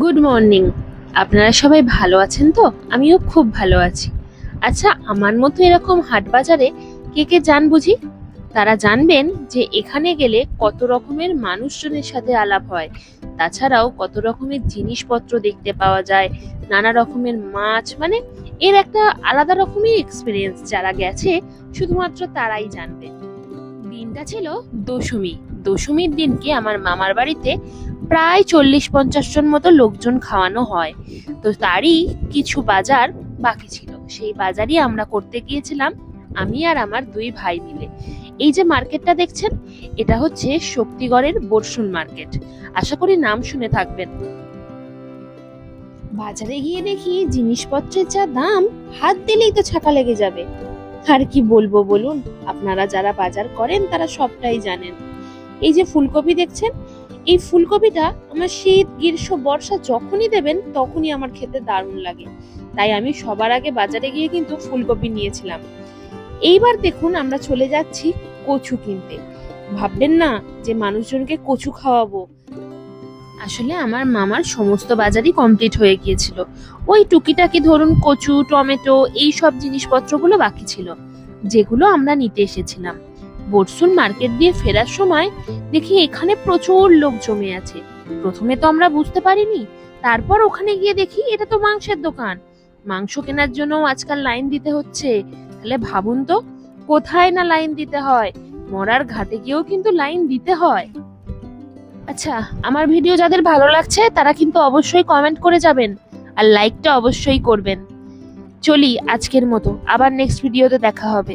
Good morning. আপনারা সবাই ভালো আছেন তো? আমিও খুব ভালো আছি। আচ্ছা, আমার মতো এরকম হাট বাজারে কে কে যান বুঝি? তারা জানবেন যে এখানে গেলে কত রকমের মানুষজনের সাথে আলাপ হয়, তাছাড়াও কত রকমের জিনিসপত্র দেখতে পাওয়া যায়, নানা রকমের মাছ, মানে এর একটা আলাদা রকমের এক্সপিরিয়েন্স যারা গেছে শুধুমাত্র তারাই জানবে। দিনটা ছিল দশমী। দশমীর দিনকে আমার মামার বাড়িতে প্রায় 40-50 জন মতো লোকজন খাওয়ানো হয়। তো তারই কিছু বাজার বাকি ছিল, সেই বাজারই আমরা করতে গিয়েছিলাম, আমি আর আমার দুই ভাই মিলে। এই যে মার্কেটটা দেখছেন, এটা হচ্ছে শক্তিগড়ের বর্ষুন মার্কেট। আশা করি নাম শুনে থাকবেন। বাজারে গিয়ে দেখি জিনিসপত্রের যা দাম, হাত দিলেই তো ছাকা লেগে যাবে। আর কি বলবো বলুন, আপনারা যারা বাজার করেন তারা সবটাই জানেন। এই যে ফুলকপি দেখছেন, এই ফুলকপিটা আমার শীত গ্রীষ্ম বর্ষা যখনই দেবেন তখনই আমার খেতে দারুণ লাগে। তাই আমি সবার আগে বাজারে গিয়ে কিন্তু ফুলকপি নিয়েছিলাম। এইবার দেখুন আমরা চলে যাচ্ছি কচু কিনতে। ভাববেন না যে মানুষজনকে কচু খাওয়াবো, আসলে আমার মামার সমস্ত বাজারই কমপ্লিট হয়ে গিয়েছিল। ওই টুকিটাকি ধরুন কচু, টমেটো, এই সব জিনিসপত্রগুলো বাকি ছিল, যেগুলো আমরা নিতে এসেছিলাম। বর্ষুন মার্কেট দিয়ে ফেরার সময় দেখি এখানে প্রচুর লোক জমে আছে। প্রথমে তো আমরা বুঝতে পারিনি, তারপর ওখানে গিয়ে দেখি এটা তো মাংসের দোকান। মাংস কেনার জন্য আজকাল লাইন দিতে হচ্ছে। তাহলে ভাবুন তো, কোথায় না লাইন দিতে হয়, মরার ঘাটে গিয়েও কিন্তু লাইন দিতে হয়। আচ্ছা, আমার ভিডিও যাদের ভালো লাগছে তারা কিন্তু অবশ্যই কমেন্ট করে যাবেন, আর লাইকটা অবশ্যই করবেন। চলি আজকের মতো, আবার নেক্সট ভিডিওতে দেখা হবে।